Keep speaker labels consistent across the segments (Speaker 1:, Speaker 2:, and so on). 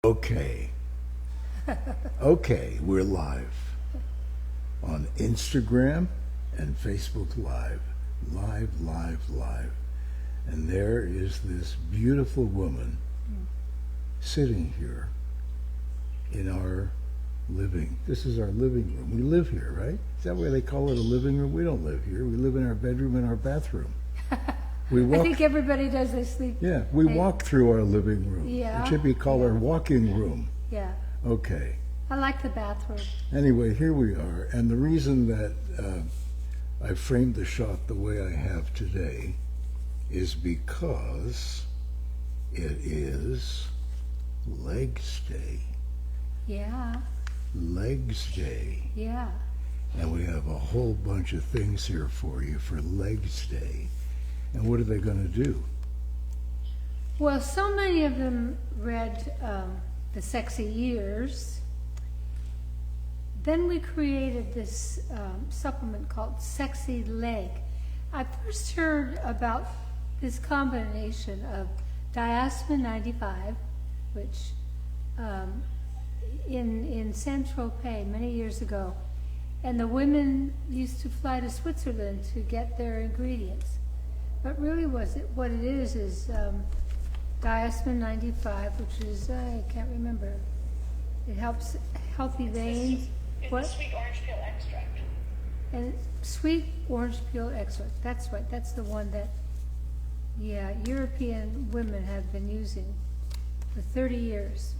Speaker 1: Okay. Okay, we're live on Instagram and Facebook Live. Live. And there is this beautiful woman sitting here in our this is our living room. We live here, right? Is that why they call it a living room? We don't live here. We live in our bedroom and our bathroom. We walk,
Speaker 2: I think everybody does. They sleep.
Speaker 1: yeah, we walk through our living room.
Speaker 2: Yeah.
Speaker 1: It should be called our walking room.
Speaker 2: Yeah.
Speaker 1: Okay.
Speaker 2: I like the bathroom.
Speaker 1: Anyway, here we are. And the reason that I framed the shot the way I have today is because it is Legs Day.
Speaker 2: Yeah.
Speaker 1: Legs Day.
Speaker 2: Yeah.
Speaker 1: And we have a whole bunch of things here for you for Legs Day. And what are they going to do?
Speaker 2: Well, so many of them read The Sexy Years. Then we created this supplement called Sexy Leg. I first heard about this combination of diasmin 95, which in Saint-Tropez many years ago, and the women used to fly to Switzerland to get their ingredients. But really what it is diasmin 95, which is, I can't remember. It helps healthy veins.
Speaker 3: It's the sweet orange peel extract.
Speaker 2: And sweet orange peel extract. That's right. That's the one that, yeah, European women have been using for 30 years.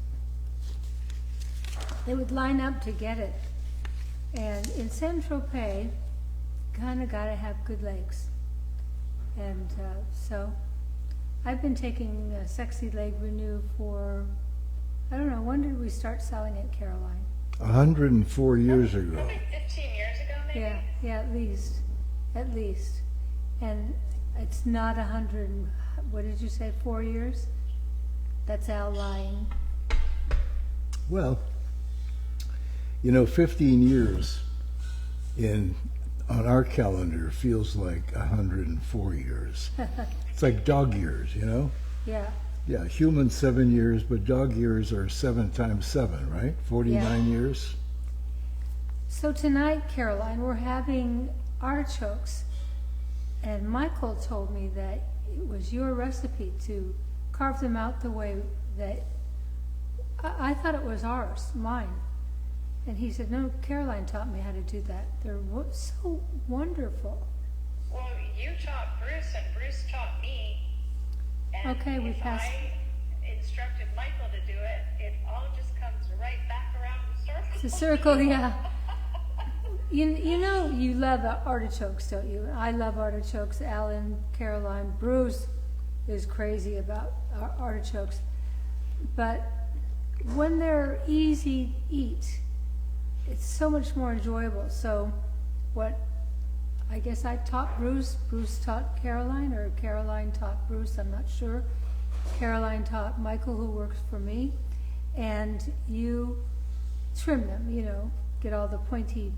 Speaker 2: They would line up to get it. And in Saint-Tropez, kind of got to have good legs. And so I've been taking Sexy Leg Renew for, I don't know, when did we start selling it, Caroline?
Speaker 1: 104 years ago.
Speaker 3: Probably 15 years ago, maybe?
Speaker 2: Yeah, at least. And it's not 100, what did you say, 4 years? That's Al lying.
Speaker 1: Well, 15 years on our calendar feels like 104 years. It's like dog years,
Speaker 2: Yeah.
Speaker 1: Yeah, human 7 years, but dog years are 7 times 7, right? 49 years.
Speaker 2: So tonight, Caroline, we're having artichokes. And Michael told me that it was your recipe to carve them out the way that I thought it was mine. And he said, no, Caroline taught me how to do that. They're so wonderful.
Speaker 3: Well, you taught Bruce and Bruce taught me. And
Speaker 2: Okay, we
Speaker 3: if
Speaker 2: passed.
Speaker 3: I instructed Michael to do it, it all just comes right back around the circle.
Speaker 2: It's a circle, yeah. You know you love artichokes, don't you? I love artichokes. Alan, Caroline, Bruce is crazy about artichokes. But when they're easy to eat, it's so much more enjoyable. So I guess I taught Bruce taught Caroline, or Caroline taught Bruce, I'm not sure. Caroline taught Michael, who works for me, and you trim them, get all the pointy,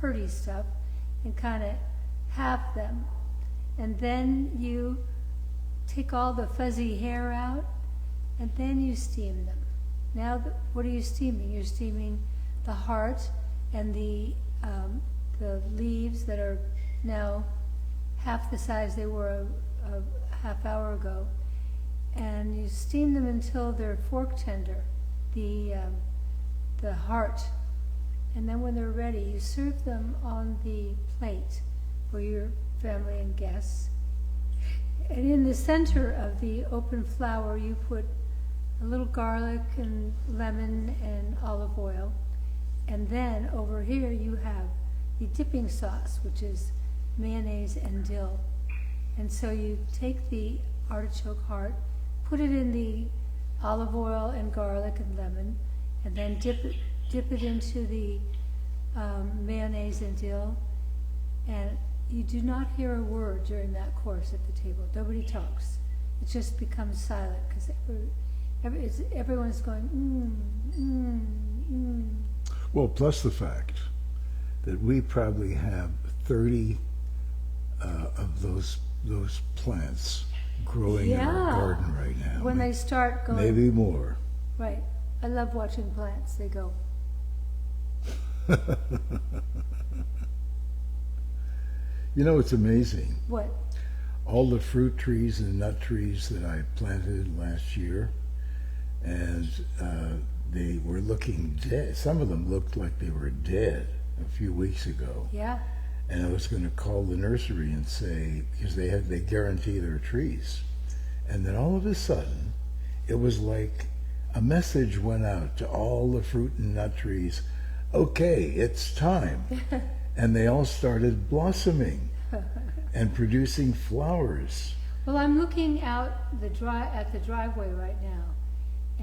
Speaker 2: hurdy stuff, and kind of halve them. And then you take all the fuzzy hair out, and then you steam them. Now, what are you steaming? You're steaming the heart and the leaves that are now half the size they were a half hour ago, and you steam them until they're fork tender, the heart, and then when they're ready, you serve them on the plate for your family and guests. And in the center of the open flower, you put a little garlic and lemon and olive oil. And then over here you have the dipping sauce, which is mayonnaise and dill. And so you take the artichoke heart, put it in the olive oil and garlic and lemon, and then dip it into the mayonnaise and dill. And you do not hear a word during that course at the table. Nobody talks. It just becomes silent because everyone's going,
Speaker 1: Well, plus the fact that we probably have 30 of those plants growing in our garden right now.
Speaker 2: When they start going,
Speaker 1: maybe more.
Speaker 2: Right. I love watching plants. They go.
Speaker 1: You know, it's amazing.
Speaker 2: What?
Speaker 1: All the fruit trees and nut trees that I planted last year, and they were looking dead. Some of them looked like they were dead a few weeks ago.
Speaker 2: Yeah.
Speaker 1: And I was going to call the nursery and say, because they guarantee their trees. And then all of a sudden, it was like a message went out to all the fruit and nut trees, okay, it's time. And they all started blossoming and producing flowers.
Speaker 2: Well, I'm looking out at the driveway right now,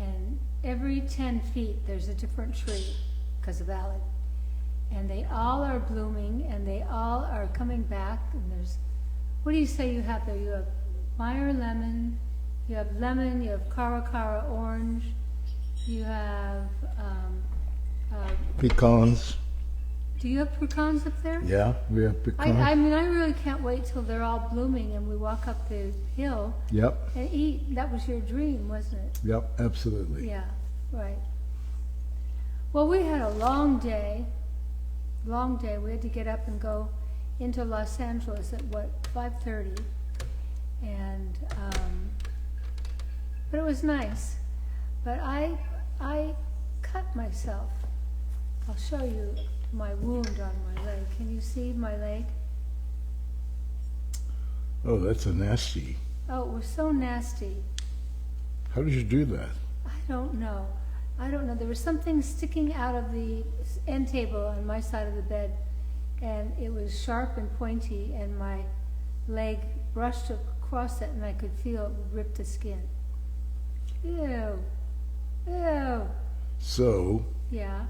Speaker 2: and every 10 feet there's a different tree because of Alan. And they all are blooming, and they all are coming back. And there's, what do you say you have there? You have Meyer lemon, you have Cara orange, you have,
Speaker 1: Pecans.
Speaker 2: do you have pecans up there?
Speaker 1: Yeah, we have pecans.
Speaker 2: I mean, I really can't wait till they're all blooming and we walk up the hill
Speaker 1: Yep,
Speaker 2: and eat. That was your dream, wasn't it?
Speaker 1: yep, absolutely.
Speaker 2: Yeah, right. Well, we had a long day. Long day. We had to get up and go into Los Angeles at 5:30, and but it was nice. But I cut myself. I'll show you my wound on my leg. Can you see my leg?
Speaker 1: Oh, that's a nasty.
Speaker 2: Oh, it was so nasty.
Speaker 1: How did you do that?
Speaker 2: I don't know. There was something sticking out of the end table on my side of the bed, and it was sharp and pointy, and my leg brushed across it, and I could feel it rip the skin. Ew. Ew.
Speaker 1: So,
Speaker 2: Yeah.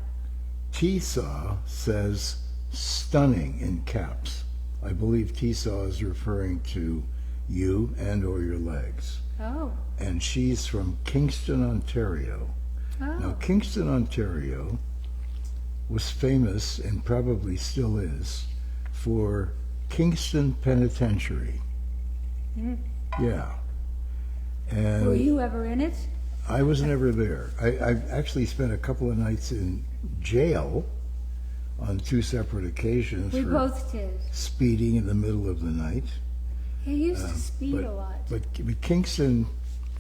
Speaker 1: T-Saw says stunning in caps. I believe T-Saw is referring to you and or your legs.
Speaker 2: Oh.
Speaker 1: And she's from Kingston, Ontario. Now,
Speaker 2: Oh.
Speaker 1: Kingston, Ontario was famous, and probably still is, for Kingston Penitentiary.
Speaker 2: Mm.
Speaker 1: Yeah.
Speaker 2: Were
Speaker 1: And
Speaker 2: you ever in it?
Speaker 1: I was never there. I actually spent a couple of nights in jail on 2 separate occasions
Speaker 2: We
Speaker 1: for
Speaker 2: both did.
Speaker 1: speeding in the middle of the night.
Speaker 2: He used to speed a lot.
Speaker 1: But Kingston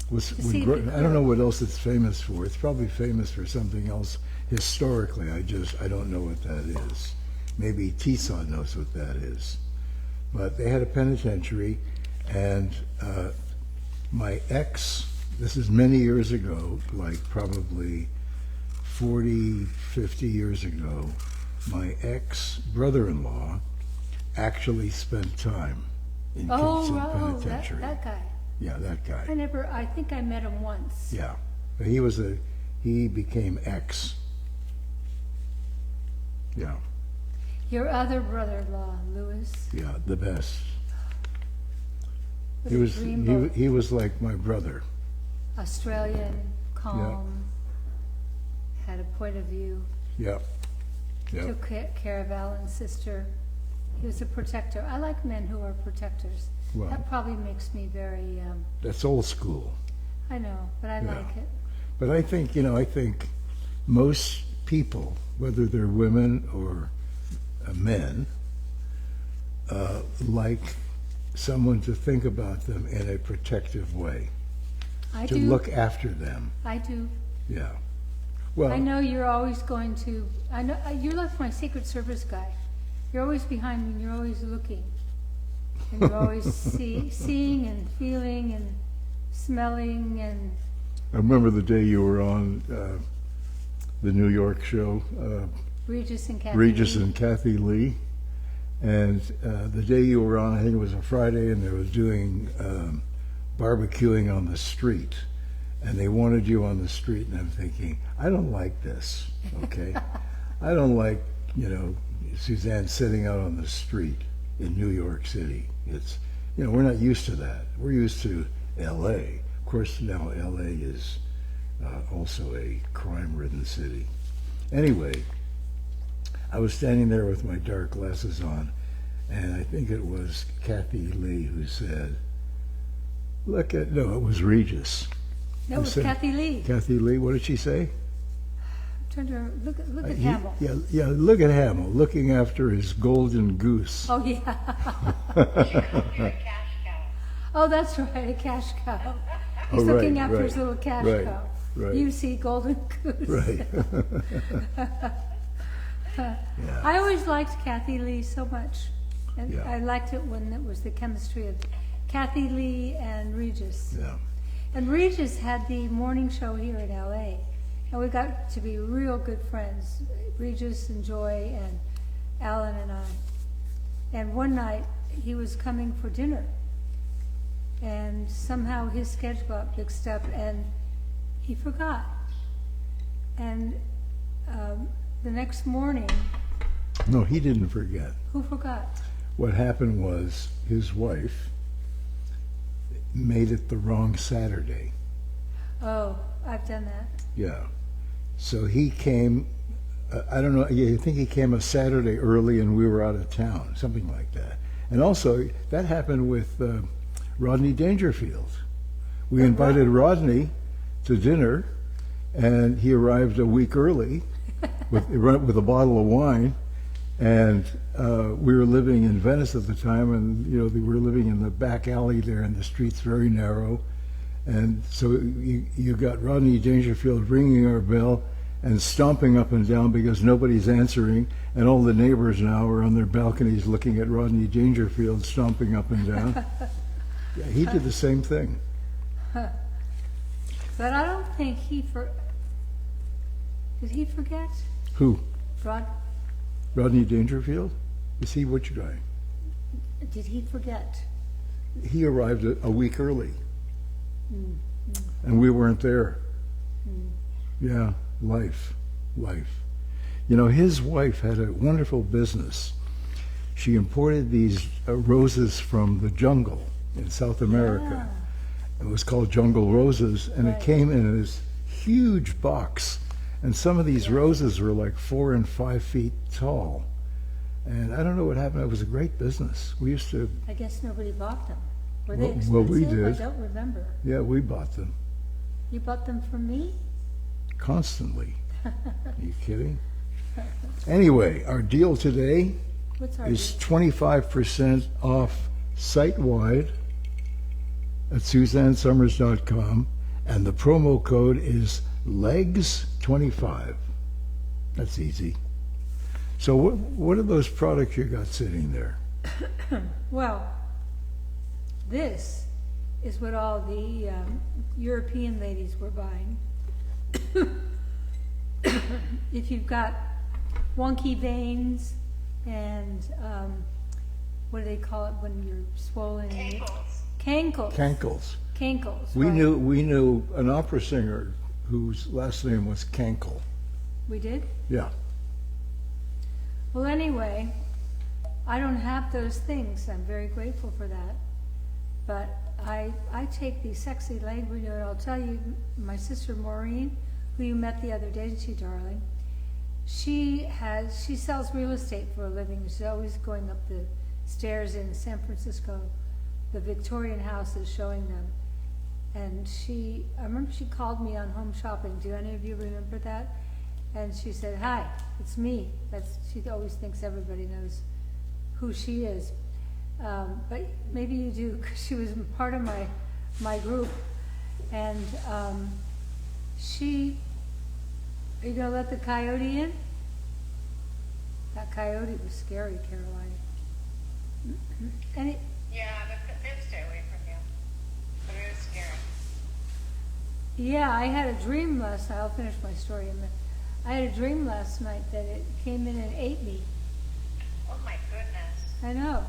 Speaker 1: was,
Speaker 2: See,
Speaker 1: I don't know what else it's famous for. It's probably famous for something else historically. I don't know what that is. Maybe T-Saw knows what that is. But they had a penitentiary, and my ex, this is many years ago, like probably 40, 50 years ago, my ex-brother-in-law actually spent time in Kingston Penitentiary.
Speaker 2: That guy.
Speaker 1: Yeah, that guy.
Speaker 2: I think I met him once.
Speaker 1: Yeah, but he became ex. Yeah,
Speaker 2: Your other brother-in-law, Louis.
Speaker 1: yeah, the best.
Speaker 2: was
Speaker 1: He
Speaker 2: a
Speaker 1: was
Speaker 2: dreamboat.
Speaker 1: he was like my brother.
Speaker 2: Australian, calm, had a point of view,
Speaker 1: Yeah, yeah,
Speaker 2: took care of Alan's sister. He was a protector. I like men who are protectors.
Speaker 1: Well.
Speaker 2: That probably makes me very,
Speaker 1: that's old school.
Speaker 2: I know, but I
Speaker 1: Yeah.
Speaker 2: like it.
Speaker 1: But I think most people, whether they're women or men, like someone to think about them in a protective way,
Speaker 2: I
Speaker 1: to
Speaker 2: do.
Speaker 1: look after them.
Speaker 2: I do.
Speaker 1: Yeah. Well,
Speaker 2: I know you're always going to, I know, you're like my Secret Service guy. You're always behind me and you're always looking. And you're always seeing and feeling and smelling and,
Speaker 1: I remember the day you were on the New York show,
Speaker 2: Regis and Kathy.
Speaker 1: Regis and Kathy Lee, and the day you were on, I think it was a Friday, and they was doing barbecuing on the street, and they wanted you on the street, and I'm thinking, I don't like this, okay? I don't like, Suzanne sitting out on the street in New York City. It's, we're not used to that. We're used to L.A. Of course, now L.A. is also a crime-ridden city. Anyway, I was standing there with my dark glasses on, and I think it was Kathy Lee who said, no, it was Regis.
Speaker 2: That was Kathy Lee.
Speaker 1: Kathy Lee, what did she say?
Speaker 2: Turn to her. Look at Hamill.
Speaker 1: Yeah, look at Hamill, looking after his golden goose.
Speaker 2: Oh, yeah.
Speaker 3: She called you a cash cow.
Speaker 2: Oh, that's right, a cash cow. He's
Speaker 1: Oh,
Speaker 2: looking
Speaker 1: right,
Speaker 2: after
Speaker 1: right,
Speaker 2: his little cash
Speaker 1: right,
Speaker 2: cow.
Speaker 1: right.
Speaker 2: You see golden goose.
Speaker 1: Right.
Speaker 2: I always liked Kathy Lee so much. And
Speaker 1: Yeah.
Speaker 2: I liked it when it was the chemistry of Kathy Lee and Regis.
Speaker 1: Yeah.
Speaker 2: And Regis had the morning show here in LA. And we got to be real good friends. Regis and Joy and Alan and I. And one night he was coming for dinner. And somehow his schedule got mixed up and he forgot. And the next morning,
Speaker 1: No, he didn't forget.
Speaker 2: who forgot?
Speaker 1: What happened was his wife made it the wrong Saturday.
Speaker 2: Oh, I've done that.
Speaker 1: Yeah. So he came, I don't know, I think he came a Saturday early and we were out of town, something like that. And also, that happened with Rodney Dangerfield. We invited Rodney to dinner and he arrived a week early with a bottle of wine. And we were living in Venice at the time, and we were living in the back alley there, and the street's very narrow. And so you got Rodney Dangerfield ringing our bell and stomping up and down because nobody's answering, and all the neighbors now are on their balconies looking at Rodney Dangerfield stomping up and down. Yeah, he did the same thing.
Speaker 2: But I don't think did he forget?
Speaker 1: Who?
Speaker 2: Rodney
Speaker 1: Dangerfield? Is he which guy?
Speaker 2: Did he forget?
Speaker 1: He arrived a week early. And we weren't there. Yeah, life. His wife had a wonderful business. She imported these roses from the jungle in South America. It was called Jungle Roses, and
Speaker 2: Right.
Speaker 1: it came in this huge box. And some of these roses were like 4 and 5 feet tall. And I don't know what happened. It was a great business. We used to,
Speaker 2: I guess nobody bought them. Were they expensive?
Speaker 1: Well, we did.
Speaker 2: I don't remember.
Speaker 1: yeah, we bought them
Speaker 2: You bought them from me?
Speaker 1: constantly. Are you kidding? Anyway, our deal today
Speaker 2: What's our
Speaker 1: is
Speaker 2: deal?
Speaker 1: 25% off site-wide at SuzanneSummers.com, and the promo code is LEGS25. That's easy. So what are those products you got sitting there?
Speaker 2: Well, this is what all the European ladies were buying. If you've got wonky veins and what do they call it when you're swollen?
Speaker 3: Cankles.
Speaker 2: Cankles.
Speaker 1: Cankles.
Speaker 2: Right.
Speaker 1: We knew an opera singer whose last name was Cankle.
Speaker 2: We did?
Speaker 1: Yeah.
Speaker 2: Well, anyway, I don't have those things. I'm very grateful for that. But I take the sexy language, and I'll tell you, my sister Maureen, who you met the other day, didn't she, darling? She sells real estate for a living. She's always going up the stairs in San Francisco, the Victorian houses, showing them. And I remember she called me on Home Shopping. Do any of you remember that? And she said, "Hi, it's me." She always thinks everybody knows who she is. But maybe you do, because she was part of my group. And are you going to let the coyote in? That coyote was scary, Caroline.
Speaker 3: Yeah, but they'd stay away from you. But it was scary.
Speaker 2: Yeah, I had a dream last night. I'll finish my story in a minute. I had a dream last night that it came in and ate me.
Speaker 3: Oh my goodness.
Speaker 2: I know.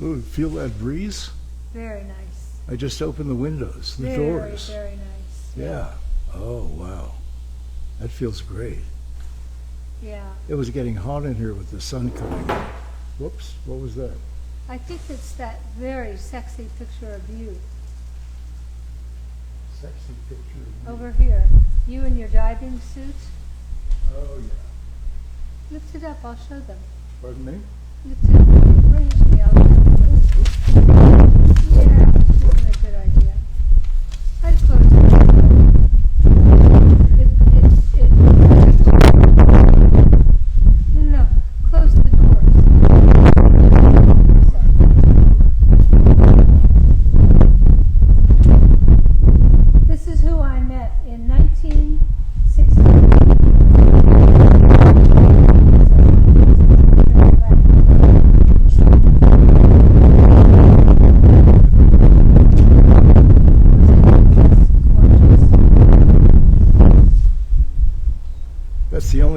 Speaker 1: Ooh, feel that breeze?
Speaker 2: Very nice.
Speaker 1: I just opened the windows, the
Speaker 2: Very,
Speaker 1: doors.
Speaker 2: very nice.
Speaker 1: Yeah. Oh, wow. That feels great.
Speaker 2: Yeah.
Speaker 1: It was getting hot in here with the sun coming in. Whoops, what was that?
Speaker 2: I think it's that very sexy picture of you
Speaker 1: Sexy picture of me.
Speaker 2: over here. You in your diving suit.
Speaker 1: Oh, yeah.
Speaker 2: Lift it up, I'll show them.
Speaker 1: Pardon me?
Speaker 2: Lift it up. Bring it to me, I'll look at it. Yeah, isn't it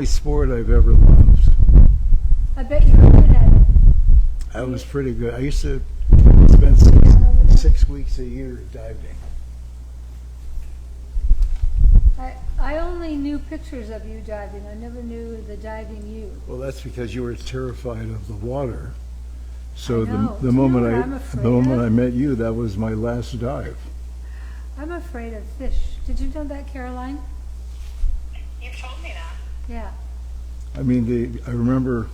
Speaker 1: only sport I've ever loved.
Speaker 2: I bet you were good at it.
Speaker 1: I was pretty good. I used to spend 6 weeks a year diving.
Speaker 2: I only knew pictures of you diving. I never knew the diving you.
Speaker 1: Well, that's because you were terrified of the water. So
Speaker 2: I know.
Speaker 1: the
Speaker 2: Do you know
Speaker 1: moment
Speaker 2: what
Speaker 1: I
Speaker 2: I'm afraid
Speaker 1: the moment
Speaker 2: of?
Speaker 1: I met you, that was my last dive.
Speaker 2: I'm afraid of fish. Did you know that, Caroline?
Speaker 3: You told me that.
Speaker 2: Yeah.
Speaker 1: I mean, I remember.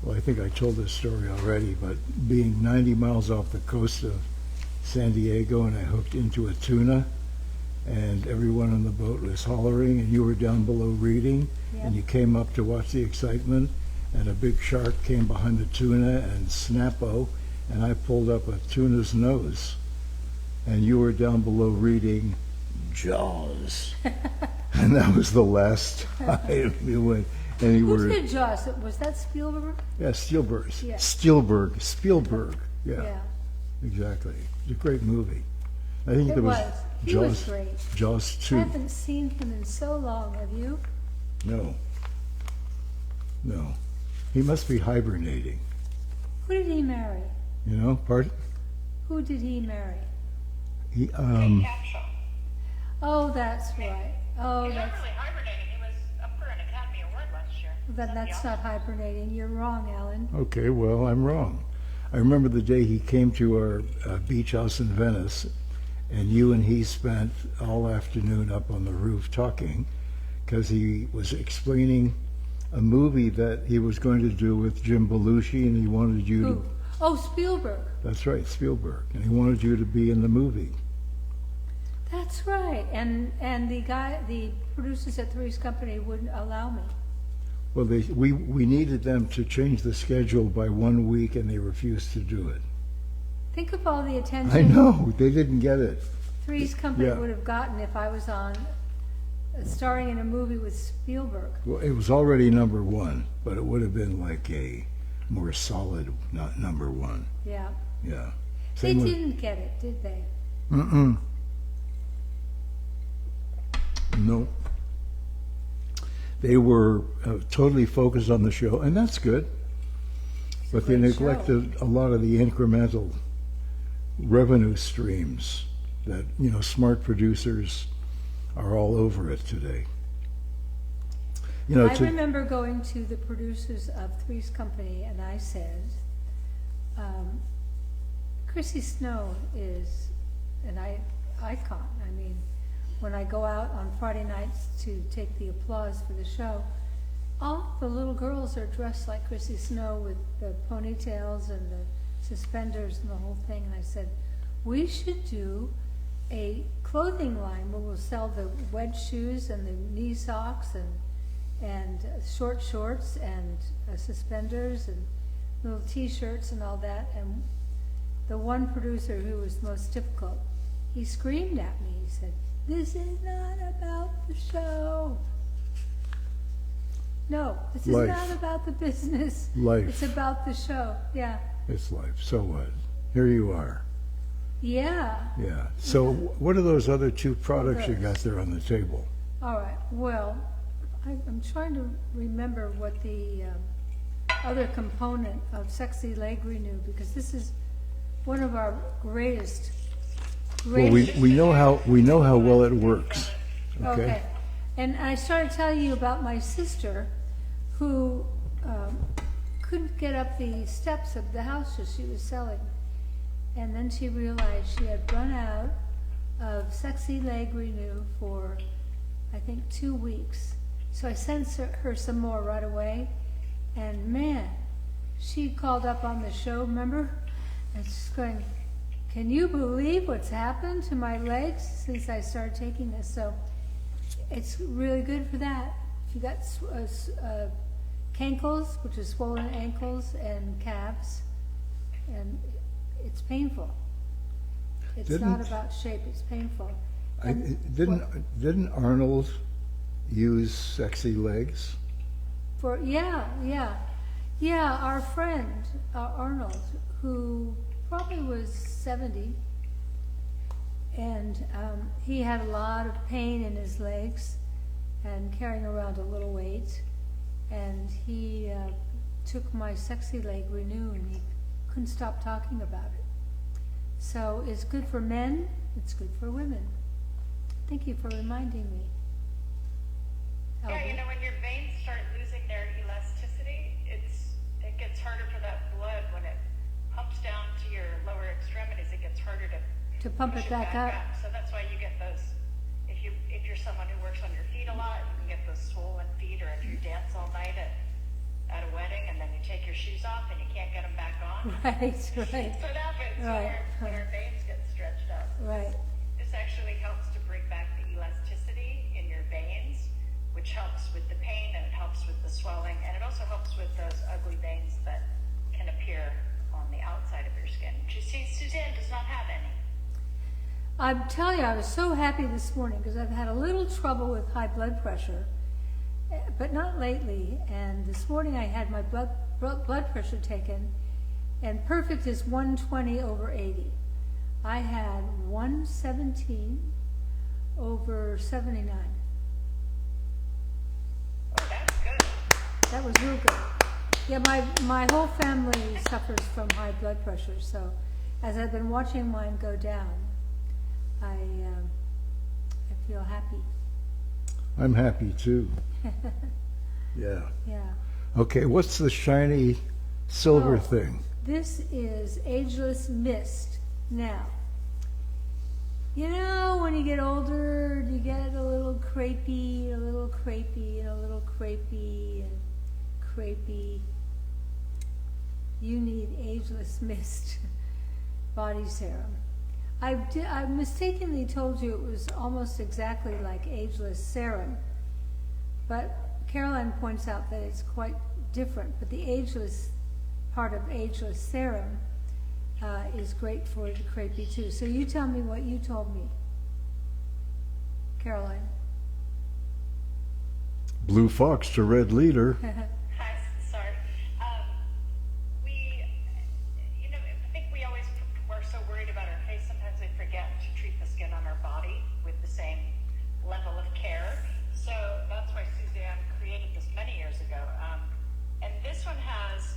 Speaker 1: Well, I think I told this story already, but being 90 miles off the coast of San Diego, and I hooked into a tuna, and everyone on the boat was hollering, and you were down below reading,
Speaker 2: Yep.
Speaker 1: and you came up to watch the excitement, and a big shark came behind the tuna and snappo, and I pulled up a tuna's nose, and you were down below reading Jaws, and that was the last time you went. And you
Speaker 2: Who
Speaker 1: were,
Speaker 2: did Jaws? Was that Spielberg?
Speaker 1: yeah, Spielberg.
Speaker 2: Yeah.
Speaker 1: Spielberg. Yeah,
Speaker 2: Yeah.
Speaker 1: exactly. It's a great movie. I think
Speaker 2: It
Speaker 1: there was
Speaker 2: was. He was great.
Speaker 1: Jaws
Speaker 2: I
Speaker 1: 2.
Speaker 2: haven't seen him in so long. Have you?
Speaker 1: No. He must be hibernating.
Speaker 2: Who did he marry?
Speaker 1: You know, pardon?
Speaker 2: Who did he marry?
Speaker 1: He,
Speaker 3: Kate Capshaw.
Speaker 2: Oh, that's right. Oh,
Speaker 3: He's not
Speaker 2: that's
Speaker 3: really hibernating. He was up for an Academy Award last year.
Speaker 2: that's not hibernating. You're wrong, Alan.
Speaker 1: okay, well, I'm wrong. I remember the day he came to our beach house in Venice, and you and he spent all afternoon up on the roof talking, because he was explaining a movie that he was going to do with Jim Belushi, and he wanted you
Speaker 2: Who?
Speaker 1: to.
Speaker 2: Oh, Spielberg.
Speaker 1: That's right, Spielberg, and he wanted you to be in the movie.
Speaker 2: That's right. And the producers at Three's Company wouldn't allow me.
Speaker 1: Well, we needed them to change the schedule by 1 week, and they refused to do it.
Speaker 2: Think of all the attention
Speaker 1: I know, they didn't get it.
Speaker 2: Three's Company
Speaker 1: Yeah.
Speaker 2: would have gotten if I was on starring in a movie with Spielberg.
Speaker 1: Well, it was already number one, but it would have been like a more solid, not number one.
Speaker 2: Yeah.
Speaker 1: Yeah.
Speaker 2: They
Speaker 1: Same with-
Speaker 2: didn't get it, did they?
Speaker 1: Mm-mm. No. They were totally focused on the show, and that's good. But they
Speaker 2: great show.
Speaker 1: neglected a lot of the incremental revenue streams that, you know, smart producers are all over it today. You know,
Speaker 2: I remember going to the producers of Three's Company, and I said, Chrissy Snow is an icon. I mean, when I go out on Friday nights to take the applause for the show, all the little girls are dressed like Chrissy Snow with the ponytails and the suspenders and the whole thing. And I said, we should do a clothing line where we'll sell the wedge shoes and the knee socks and short shorts and suspenders and little T-shirts and all that. And the one producer who was most difficult, he screamed at me. He said, "This is not about the show. No, this is
Speaker 1: Life.
Speaker 2: not about the business.
Speaker 1: Life.
Speaker 2: It's about the show." Yeah.
Speaker 1: It's life. So what? Here you are.
Speaker 2: Yeah.
Speaker 1: Yeah. So what are those other two products you got there on the table?
Speaker 2: All right. Well, I'm trying to remember what the other component of Sexy Leg Renew, because this is one of our greatest.
Speaker 1: Well, we know how well it works. Okay.
Speaker 2: And I started telling you about my sister, who couldn't get up the steps of the houses she was selling, and then she realized she had run out of Sexy Leg Renew for, I think, 2 weeks. So I sent her some more right away, and man, she called up on the show, remember? And she's going, "Can you believe what's happened to my legs since I started taking this?" So it's really good for that. If you got cankles, which is swollen ankles, and calves, and it's painful. It's not about shape, it's painful.
Speaker 1: Didn't Arnold use Sexy Legs?
Speaker 2: Yeah, our friend Arnold, who probably was 70, and he had a lot of pain in his legs, and carrying around a little weight. And he took my Sexy Leg Renew, and he couldn't stop talking about it. So it's good for men, it's good for women. Thank you for reminding me.
Speaker 3: Yeah, you know, when your veins start losing their elasticity, it gets harder for that blood when it pumps down to your lower extremities. It gets harder to
Speaker 2: pump
Speaker 3: push
Speaker 2: it back up.
Speaker 3: So that's why you get those. If you're someone who works on your feet a lot, you can get those swollen feet. Or if you dance all night at a wedding and then you take your shoes off and you can't get them back on.
Speaker 2: Right.
Speaker 3: So it happens when our veins get stretched out.
Speaker 2: Right.
Speaker 3: This actually helps to bring back the elasticity in your veins, which helps with the pain, and it helps with the swelling, and it also helps with those ugly veins that can appear on the outside of your skin. You see, Suzanne does not have any.
Speaker 2: I'm telling you, I was so happy this morning because I've had a little trouble with high blood pressure, but not lately. And this morning I had my blood pressure taken, and perfect is 120/80. I had 117/79.
Speaker 3: Oh, that's good.
Speaker 2: That was real good. Yeah, my whole family suffers from high blood pressure, so as I've been watching mine go down, I feel happy.
Speaker 1: I'm happy too. Yeah.
Speaker 2: Yeah.
Speaker 1: Okay, what's the shiny silver thing?
Speaker 2: This is Ageless Mist. Now, you know, when you get older, you get a little crepey, and a little crepey, and a little crepey, and crepey. You need Ageless Mist body serum. I mistakenly told you it was almost exactly like Ageless Serum, but Caroline points out that it's quite different. But the Ageless part of Ageless Serum is great for the crepey too. So you tell me what you told me, Caroline.
Speaker 1: Blue fox to red leader.
Speaker 3: Hi, sorry. I think we always we're so worried about our face. Sometimes we forget to treat the skin on our body with the same level of care. So that's why Suzanne created this many years ago. And this one has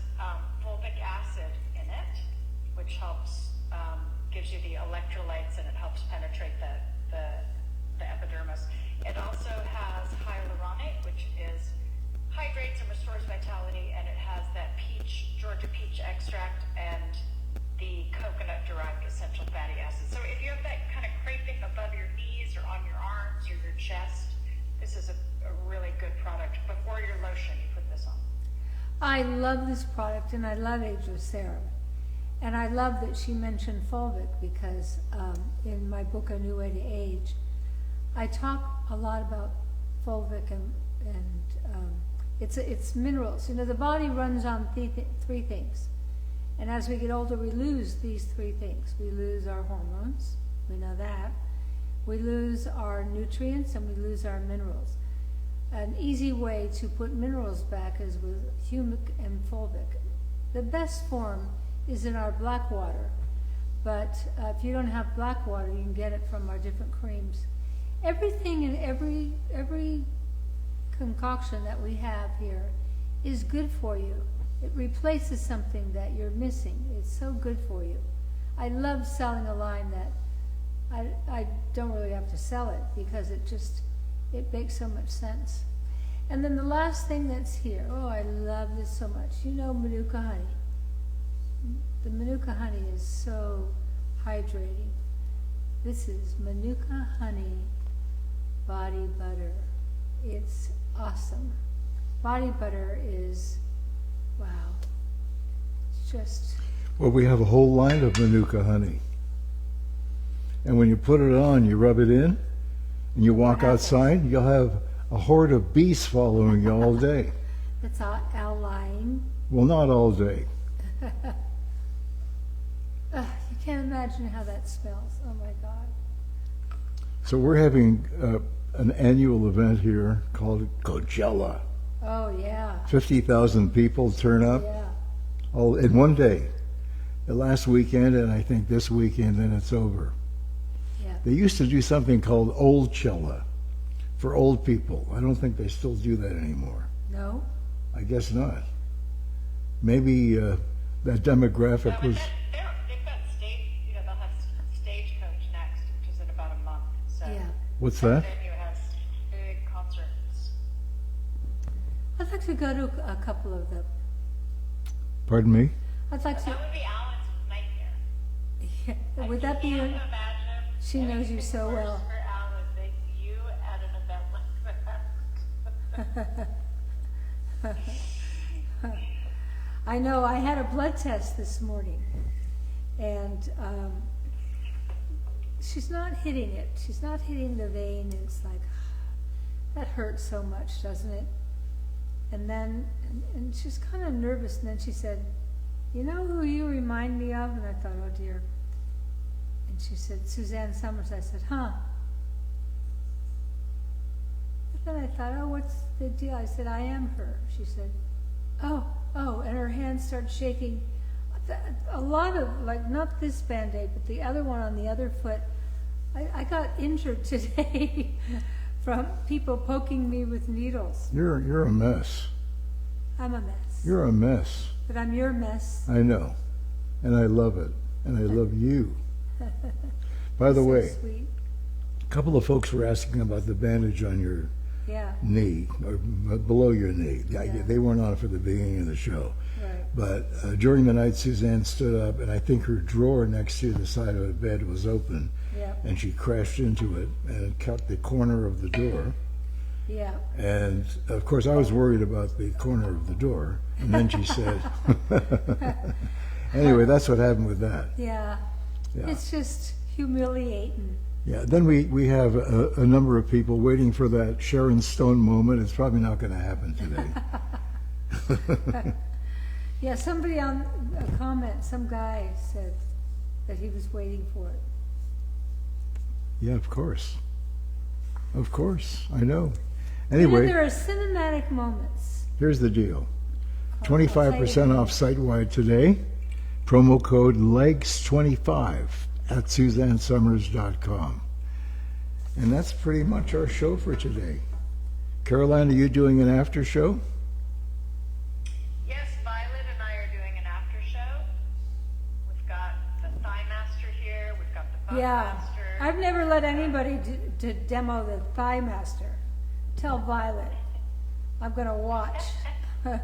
Speaker 3: fulvic acid in it, which helps, gives you the electrolytes, and it helps penetrate the epidermis. It also has hyaluronic, which hydrates and restores vitality, and it has that Georgia peach extract and the coconut-derived essential fatty acids. So if you have that kind of creping above your knees or on your arms or your chest, this is a really good product. Before your lotion, you put this on.
Speaker 2: I love this product, and I love Ageless Serum. And I love that she mentioned fulvic because in my book, A New Way to Age, I talk a lot about fulvic and it's minerals. You know, the body runs on three things. And as we get older, we lose these three things. We lose our hormones, we know that. We lose our nutrients, and we lose our minerals. An easy way to put minerals back is with humic and fulvic. The best form is in our black water, but if you don't have black water, you can get it from our different creams. Everything in every concoction that we have here is good for you. It replaces something that you're missing. It's so good for you. I love selling a line that I don't really have to sell it because it makes so much sense. And then the last thing that's here, oh, I love this so much. You know Manuka honey. The Manuka honey is so hydrating. This is Manuka honey body butter. It's awesome. Body butter is, wow. It's just...
Speaker 1: Well, we have a whole line of Manuka honey. And when you put it on, you rub it in, and you walk outside, you'll have a horde of bees following you all day.
Speaker 2: It's all lying.
Speaker 1: Well, not all day.
Speaker 2: You can't imagine how that smells. Oh my God.
Speaker 1: So we're having an annual event here called Coachella.
Speaker 2: Oh yeah.
Speaker 1: 50,000 people turn up
Speaker 2: Yeah.
Speaker 1: all in one day. The last weekend, and I think this weekend, then it's over.
Speaker 2: Yeah.
Speaker 1: They used to do something called Old Chella. for old people. I don't think they still do that anymore.
Speaker 2: No?
Speaker 1: I guess not. Maybe that demographic
Speaker 3: No,
Speaker 1: was.
Speaker 3: they've got they'll have Stagecoach next, which is in about a month. So
Speaker 2: Yeah.
Speaker 1: What's
Speaker 3: the
Speaker 1: that?
Speaker 3: venue has big concerts.
Speaker 2: I'd like to go to a couple of them.
Speaker 1: Pardon me?
Speaker 2: I'd like to.
Speaker 3: That would be Alan's nightmare.
Speaker 2: Yeah. Would that be
Speaker 3: I
Speaker 2: your?
Speaker 3: can't imagine
Speaker 2: She knows you
Speaker 3: anything
Speaker 2: so
Speaker 3: worse
Speaker 2: well.
Speaker 3: for Alan than you at an event like that.
Speaker 2: I know. I had a blood test this morning, and she's not hitting it. She's not hitting the vein. And it's like, that hurts so much, doesn't it? And then, and she's kind of nervous. And then she said, "You know who you remind me of?" And I thought, "Oh dear." And she said, "Suzanne Summers." I said, "Huh?" And then I thought, "Oh, what's the deal?" I said, "I am her." She said, "Oh, oh," and her hands started shaking. A lot of, like, not this Band-Aid, but the other one on the other foot. I got injured today from people poking me with needles.
Speaker 1: You're a mess.
Speaker 2: I'm a mess.
Speaker 1: You're a mess.
Speaker 2: But I'm your mess.
Speaker 1: I know. And I love it. And I love you. By the
Speaker 2: So
Speaker 1: way,
Speaker 2: sweet.
Speaker 1: a couple of folks were asking about the bandage on your
Speaker 2: Yeah,
Speaker 1: knee, or below your knee.
Speaker 2: Yeah.
Speaker 1: They weren't on for the beginning of the show.
Speaker 2: right.
Speaker 1: But during the night, Suzanne stood up, and I think her drawer next to the side of the bed was open,
Speaker 2: Yeah,
Speaker 1: and she crashed into it and cut the corner of the door.
Speaker 2: yeah.
Speaker 1: And of course, I was worried about the corner of the door. And then she said, anyway, that's what happened with that.
Speaker 2: Yeah.
Speaker 1: Yeah.
Speaker 2: It's just humiliating.
Speaker 1: Yeah. Then we have a number of people waiting for that Sharon Stone moment. It's probably not going to happen today.
Speaker 2: Yeah, somebody on a comment, some guy said that he was waiting for it.
Speaker 1: Yeah, of course. Of course. I know.
Speaker 2: You know,
Speaker 1: Anyway,
Speaker 2: there are cinematic moments.
Speaker 1: here's the deal.
Speaker 2: I'll tell you
Speaker 1: 25% off site-wide today. Promo code LEGS25 at SuzanneSummers.com. And that's pretty much our show for today. Caroline, are you doing an after show?
Speaker 3: Yes, Violet and I are doing an after show. We've got the Thigh Master here. We've got the Butt
Speaker 2: Yeah,
Speaker 3: Master.
Speaker 2: I've never let anybody to demo the Thigh Master. Tell Violet. I'm going to watch.
Speaker 3: Alan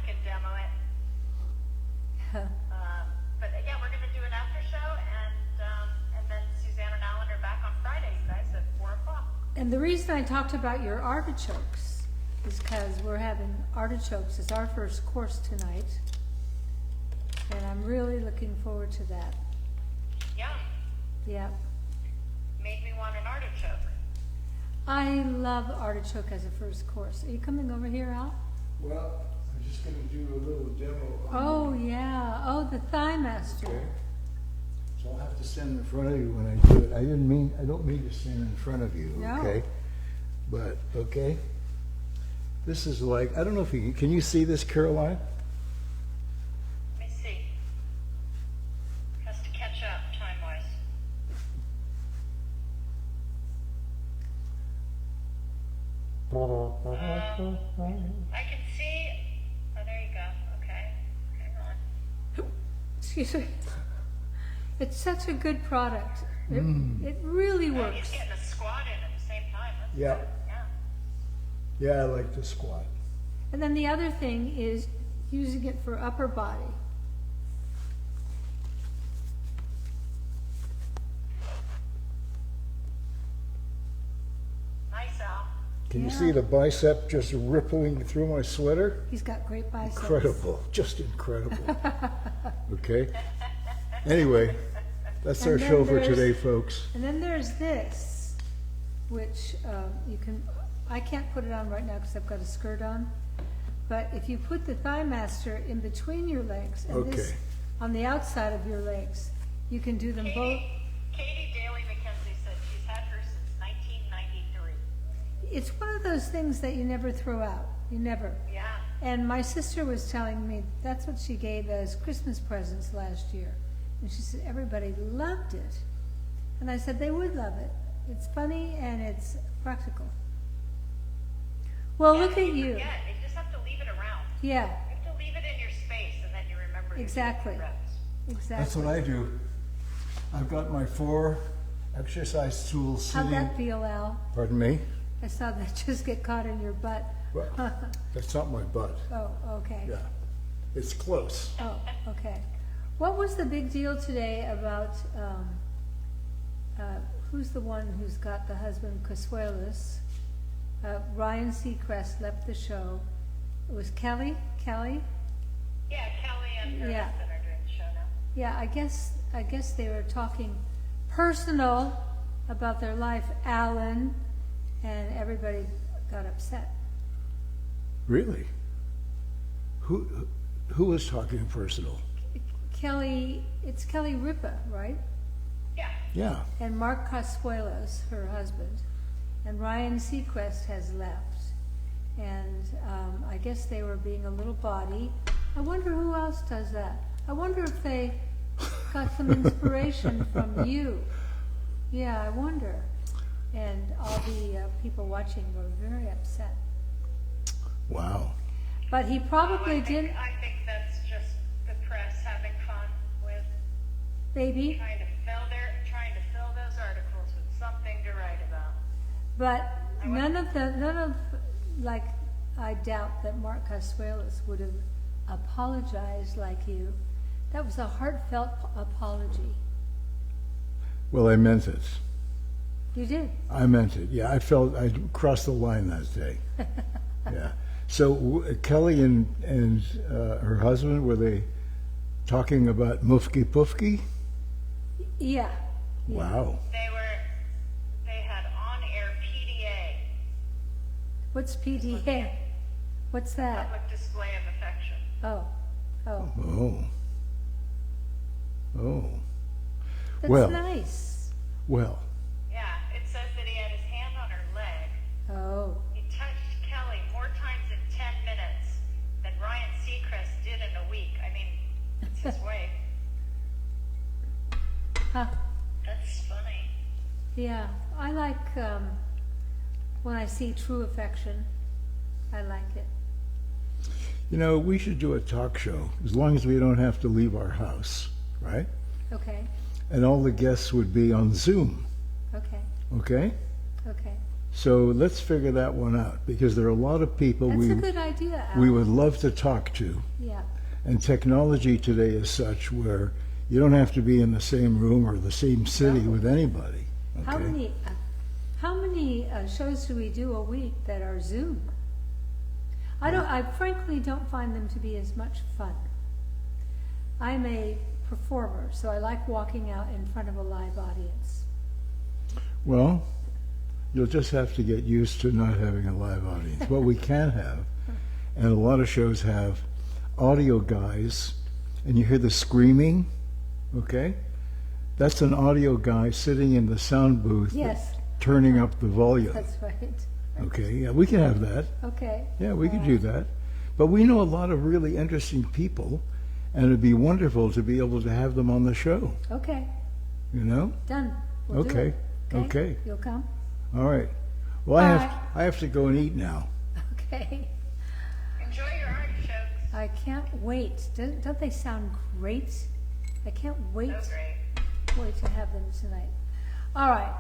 Speaker 3: can demo it. But yeah, we're going to do an after show, and then Suzanne and Alan are back on Friday, you guys, at 4 o'clock.
Speaker 2: And the reason I talked about your artichokes is because we're having artichokes as our first course tonight. And I'm really looking forward to that.
Speaker 3: Yeah,
Speaker 2: Yeah.
Speaker 3: made me want an artichoke.
Speaker 2: I love artichoke as a first course. Are you coming over here, Al?
Speaker 1: Well, I'm just going to do a little demo.
Speaker 2: Oh, yeah. Oh, the Thigh Master.
Speaker 1: Okay. So I'll have to stand in front of you when I do it. I don't mean to stand in front of you,
Speaker 2: No.
Speaker 1: okay? But, okay? This is like, I don't know if can you see this, Caroline?
Speaker 3: Let me see. Has to catch up time-wise. I can see. Oh, there you go. Okay. Hang on.
Speaker 2: Excuse me. It's such a good product. It really
Speaker 3: Oh,
Speaker 2: works.
Speaker 3: he's getting a squat in at the same time. That's
Speaker 1: Yeah.
Speaker 3: good. Yeah.
Speaker 1: Yeah, I like to squat.
Speaker 2: And then the other thing is using it for upper body.
Speaker 3: Nice, Al.
Speaker 1: Can you
Speaker 2: Yeah.
Speaker 1: see the bicep just rippling through my sweater?
Speaker 2: He's got great biceps.
Speaker 1: Incredible, just incredible. Okay? Anyway, that's our
Speaker 2: And then
Speaker 1: show for
Speaker 2: there's-
Speaker 1: today, folks.
Speaker 2: And then there's this, which you can, I can't put it on right now because I've got a skirt on. But if you put the Thigh Master in between your legs and this
Speaker 1: Okay.
Speaker 2: on the outside of your legs, you can do them both.
Speaker 3: Katie Daly McKenzie said she's had her since 1993.
Speaker 2: It's one of those things that you never throw out. You never.
Speaker 3: Yeah.
Speaker 2: And my sister was telling me that's what she gave as Christmas presents last year. And she said everybody loved it. And I said they would love it. It's funny and it's practical. Well, look at you.
Speaker 3: Forget. You just have to leave it around.
Speaker 2: Yeah,
Speaker 3: You have to leave it in your space, and then you remember. to
Speaker 2: exactly.
Speaker 3: do the reps.
Speaker 2: Exactly.
Speaker 1: That's what I do. I've got my 4 exercise tools
Speaker 2: How'd
Speaker 1: sitting.
Speaker 2: that feel, Al?
Speaker 1: Pardon me?
Speaker 2: I saw that just get caught in your butt.
Speaker 1: Well, that's not my butt.
Speaker 2: Oh, okay.
Speaker 1: Yeah, it's close.
Speaker 2: Oh, okay. What was the big deal today about, who's the one who's got the husband, Casuelas? Ryan Seacrest left the show. It was Kelly? Kelly?
Speaker 3: Yeah, Kelly and her
Speaker 2: Yeah.
Speaker 3: husband are doing the show now.
Speaker 2: Yeah, I guess they were talking personal about their life, Alan, and everybody got upset.
Speaker 1: Really? Who was talking personal?
Speaker 2: Kelly, it's Kelly Ripa, right?
Speaker 3: Yeah.
Speaker 1: Yeah.
Speaker 2: And Mark Casuelas, her husband, and Ryan Seacrest has left. And I guess they were being a little bawdy. I wonder who else does that. I wonder if they got some inspiration from you. Yeah, I wonder. And all the people watching were very upset.
Speaker 1: Wow.
Speaker 2: But he probably didn't,
Speaker 3: I think that's just the press having fun with
Speaker 2: baby.
Speaker 3: trying to fill those articles with something to write about.
Speaker 2: But like, I doubt that Mark Casuelas would have apologized like you. That was a heartfelt apology.
Speaker 1: Well, I meant it.
Speaker 2: You did.
Speaker 1: I meant it. Yeah, I felt I crossed the line that day. Yeah. So Kelly and her husband, were they talking about Mufki Pufki?
Speaker 2: Yeah.
Speaker 1: Wow.
Speaker 3: They had on-air PDA,
Speaker 2: What's PDA? What's that?
Speaker 3: public display of affection.
Speaker 2: Oh.
Speaker 1: Oh. Oh.
Speaker 2: That's
Speaker 1: Well.
Speaker 2: nice.
Speaker 1: Well.
Speaker 3: Yeah, it says that he had his hand on her leg.
Speaker 2: Oh.
Speaker 3: He touched Kelly more times in 10 minutes than Ryan Seacrest did in a week. I mean, it's his way.
Speaker 2: Huh.
Speaker 3: That's funny.
Speaker 2: Yeah. I like when I see true affection. I like it.
Speaker 1: You know, we should do a talk show as long as we don't have to leave our house, right?
Speaker 2: Okay.
Speaker 1: And all the guests would be on Zoom,
Speaker 2: Okay.
Speaker 1: okay?
Speaker 2: Okay.
Speaker 1: So let's figure that one out because there are a lot of people
Speaker 2: That's a good idea, Al.
Speaker 1: we would love to talk to.
Speaker 2: Yeah.
Speaker 1: And technology today is such where you don't have to be in the same room or the same city
Speaker 2: No.
Speaker 1: with anybody. Okay?
Speaker 2: How many shows do we do a week that are Zoom? I frankly don't find them to be as much fun. I'm a performer, so I like walking out in front of a live audience.
Speaker 1: Well, you'll just have to get used to not having a live audience. What we can have, and a lot of shows have, audio guys, and you hear the screaming, okay? That's an audio guy sitting in the sound booth,
Speaker 2: Yes,
Speaker 1: turning up the volume.
Speaker 2: that's right.
Speaker 1: Okay, yeah, we can have that.
Speaker 2: Okay.
Speaker 1: Yeah, we could do that. But we know a lot of really interesting people, and it'd be wonderful to be able to have them on the show,
Speaker 2: Okay,
Speaker 1: you know?
Speaker 2: done. We'll do
Speaker 1: Okay,
Speaker 2: it.
Speaker 1: okay.
Speaker 2: You'll come?
Speaker 1: All right. Well, I have to go and eat now.
Speaker 2: Okay.
Speaker 3: Enjoy your artichokes.
Speaker 2: I can't wait. Don't they sound great? I can't wait.
Speaker 3: So great.
Speaker 2: Wait to have them tonight. All right.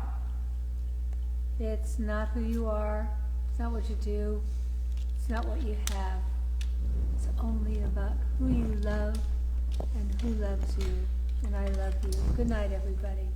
Speaker 2: It's not who you are. It's not what you do. It's not what you have. It's only about who you love and who loves you. And I love you. Good night, everybody.